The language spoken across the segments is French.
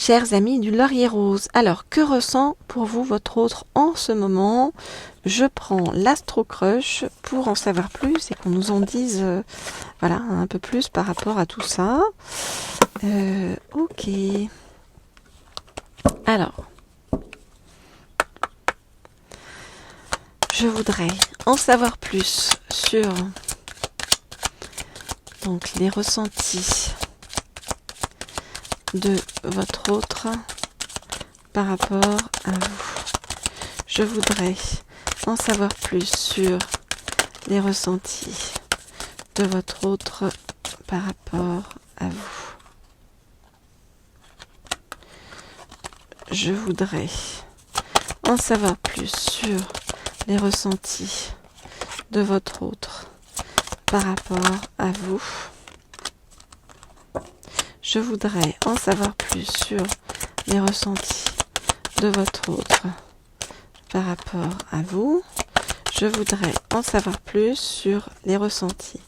Chers amis du Laurier Rose, alors que ressent pour vous votre autre en ce moment? Je prends l'Astro Crush pour en savoir plus et qu'on nous en dise voilà, un peu plus par rapport à tout ça. Ok. Alors, je voudrais en savoir plus sur donc les ressentis de votre autre par rapport à vous. Je voudrais en savoir plus sur les ressentis de votre autre par rapport à vous. Je voudrais en savoir plus sur les ressentis de votre autre par rapport à vous. Je voudrais en savoir plus sur les ressentis de votre autre par rapport à vous. Je voudrais en savoir plus sur les ressentis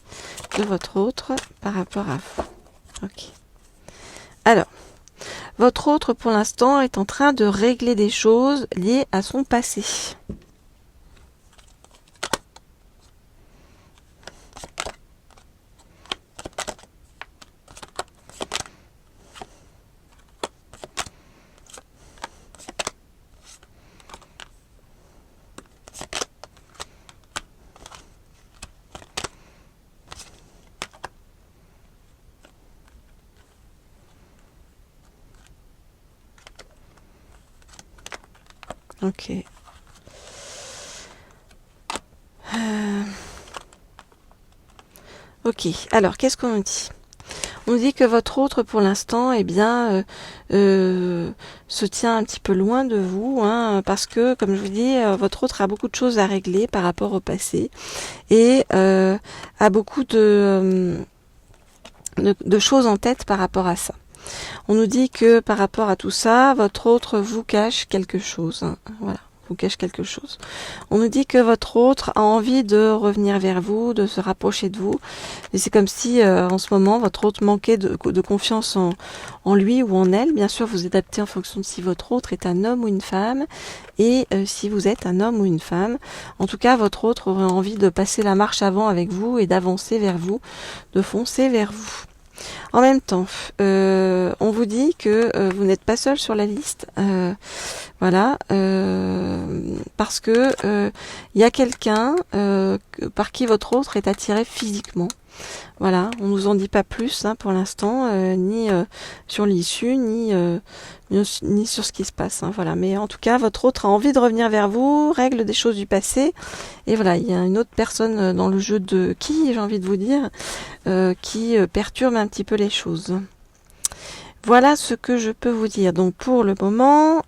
de votre autre par rapport à vous. Ok. Alors, votre autre pour l'instant est en train de régler des choses liées à son passé. Ok. Ok, alors qu'est-ce qu'on nous dit? On nous dit que votre autre pour l'instant se tient un petit peu loin de vous, hein, parce que, comme je vous dis, votre autre a beaucoup de choses à régler par rapport au passé et a beaucoup de choses en tête par rapport à ça. On nous dit que par rapport à tout ça, votre autre vous cache quelque chose. Hein, voilà, vous cache quelque chose. On nous dit que votre autre a envie de revenir vers vous, de se rapprocher de vous. Et c'est comme si en ce moment, votre autre manquait de confiance en lui ou en elle. Bien sûr, vous adaptez en fonction de si votre autre est un homme ou une femme. Et si vous êtes un homme ou une femme. En tout cas, votre autre aurait envie de passer la marche avant avec vous et d'avancer vers vous, de foncer vers vous. En même temps, on vous dit que vous n'êtes pas seul sur la liste, voilà, parce que il y a quelqu'un par qui votre autre est attiré physiquement. Voilà, on nous en dit pas plus hein, pour l'instant, ni sur l'issue, ni sur ce qui se passe. Hein, voilà, mais en tout cas, votre autre a envie de revenir vers vous, règle des choses du passé, et voilà, il y a une autre personne dans le jeu de qui, j'ai envie de vous dire, qui perturbe un petit peu les choses. Voilà ce que je peux vous dire. Donc pour le moment,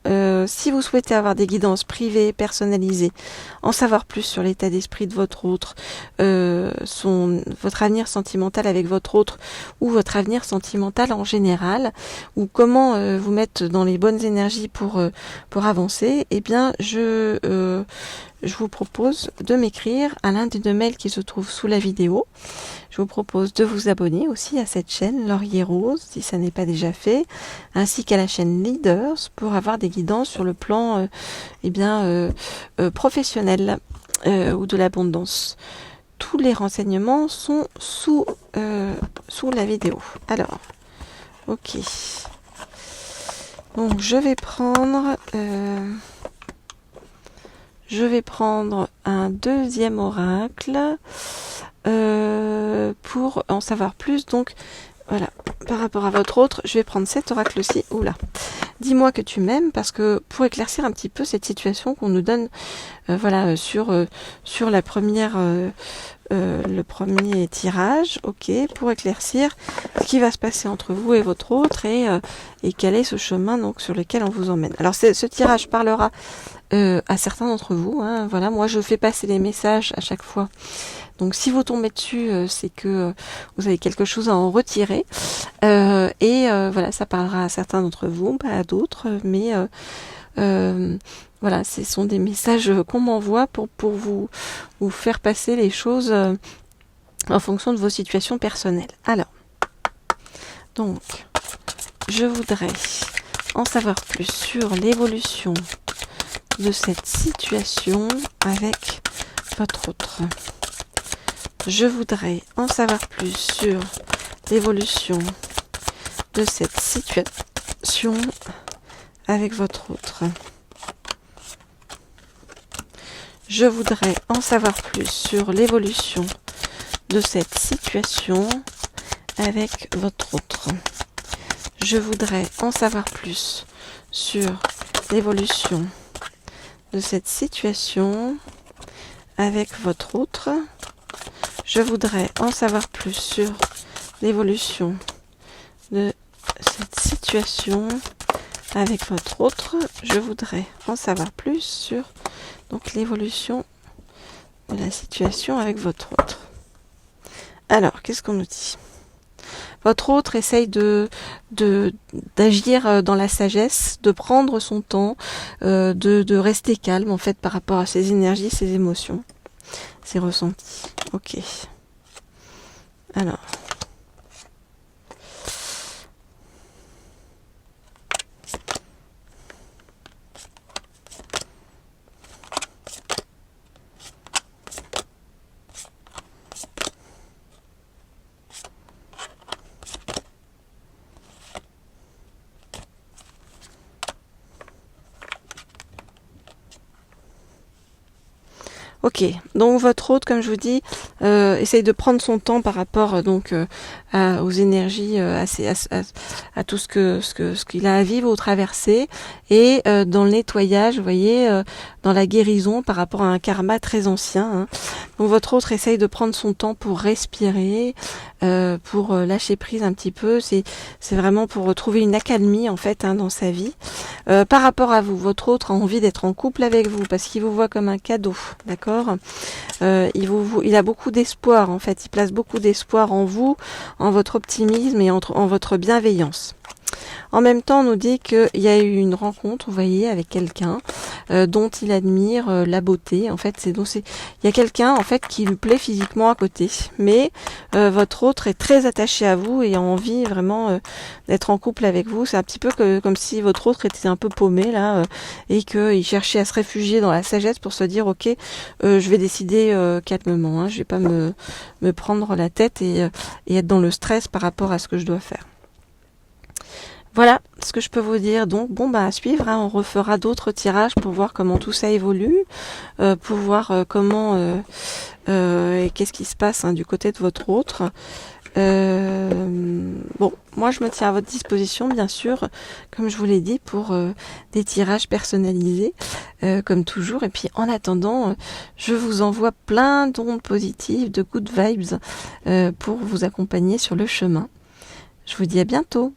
si vous souhaitez avoir des guidances privées, personnalisées, en savoir plus sur l'état d'esprit de votre autre, votre avenir sentimental avec votre autre ou votre avenir sentimental en général, ou comment vous mettre dans les bonnes énergies pour avancer, eh bien je vous propose de m'écrire à l'un des deux mails qui se trouvent sous la vidéo. Je vous propose de vous abonner aussi à cette chaîne Laurier Rose, si ça n'est pas déjà fait, ainsi qu'à la chaîne Leaders pour avoir des guidances sur le plan professionnel ou de l'abondance. Tous les renseignements sont sous la vidéo. Alors, ok. Donc je vais prendre un deuxième oracle pour en savoir plus. Donc voilà, par rapport à votre autre, je vais prendre cet oracle-ci. Oula, dis-moi que tu m'aimes, parce que pour éclaircir un petit peu cette situation qu'on nous donne, sur la première, le premier tirage, ok, pour éclaircir ce qui va se passer entre vous et votre autre et quel est ce chemin donc sur lequel on vous emmène. Alors ce tirage parlera à certains d'entre vous. Hein, voilà, moi je fais passer les messages à chaque fois. Donc si vous tombez dessus, c'est que vous avez quelque chose à en retirer. Voilà, ça parlera à certains d'entre vous, pas à d'autres, mais voilà, ce sont des messages qu'on m'envoie pour vous faire passer les choses en fonction de vos situations personnelles. Alors, donc, je voudrais en savoir plus sur l'évolution de cette situation avec votre autre. Je voudrais en savoir plus sur l'évolution de cette situation avec votre autre. Je voudrais en savoir plus sur l'évolution de cette situation avec votre autre. Je voudrais en savoir plus sur l'évolution de cette situation avec votre autre. Je voudrais en savoir plus sur l'évolution de cette situation avec votre autre. Je voudrais en savoir plus sur donc l'évolution de la situation avec votre autre. Alors, qu'est-ce qu'on nous dit ? Votre autre essaye d'agir dans la sagesse, de prendre son temps, de rester calme en fait par rapport à ses énergies, ses émotions, ses ressentis. Ok. Alors. Ok, donc votre autre, comme je vous dis, essaye de prendre son temps par rapport aux énergies, à tout ce qu'il a à vivre ou traverser, et dans le nettoyage, vous voyez, dans la guérison par rapport à un karma très ancien. Hein. Donc votre autre essaye de prendre son temps pour respirer, pour lâcher prise un petit peu. C'est vraiment pour retrouver une accalmie en fait dans sa vie. Par rapport à vous, votre autre a envie d'être en couple avec vous parce qu'il vous voit comme un cadeau, d'accord ? Il a beaucoup d'espoir en fait, il place beaucoup d'espoir en vous, en votre optimisme et en votre bienveillance. En même temps, on nous dit qu'il y a eu une rencontre, vous voyez, avec quelqu'un dont il admire la beauté. En fait, il y a quelqu'un en fait qui lui plaît physiquement à côté, mais votre autre est très attaché à vous et a envie vraiment d'être en couple avec vous. C'est un petit peu comme si votre autre était un peu paumé là et qu'il cherchait à se réfugier dans la sagesse pour se dire ok, je vais décider calmement. Hein, je vais pas me prendre la tête et être dans le stress par rapport à ce que je dois faire. Voilà ce que je peux vous dire. Donc, à suivre, hein, on refera d'autres tirages pour voir comment tout ça évolue, pour voir comment et qu'est-ce qui se passe du côté de votre autre. Moi je me tiens à votre disposition, bien sûr, comme je vous l'ai dit, pour des tirages personnalisés, comme toujours. Et puis, en attendant, je vous envoie plein d'ondes positives, de good vibes, pour vous accompagner sur le chemin. Je vous dis à bientôt.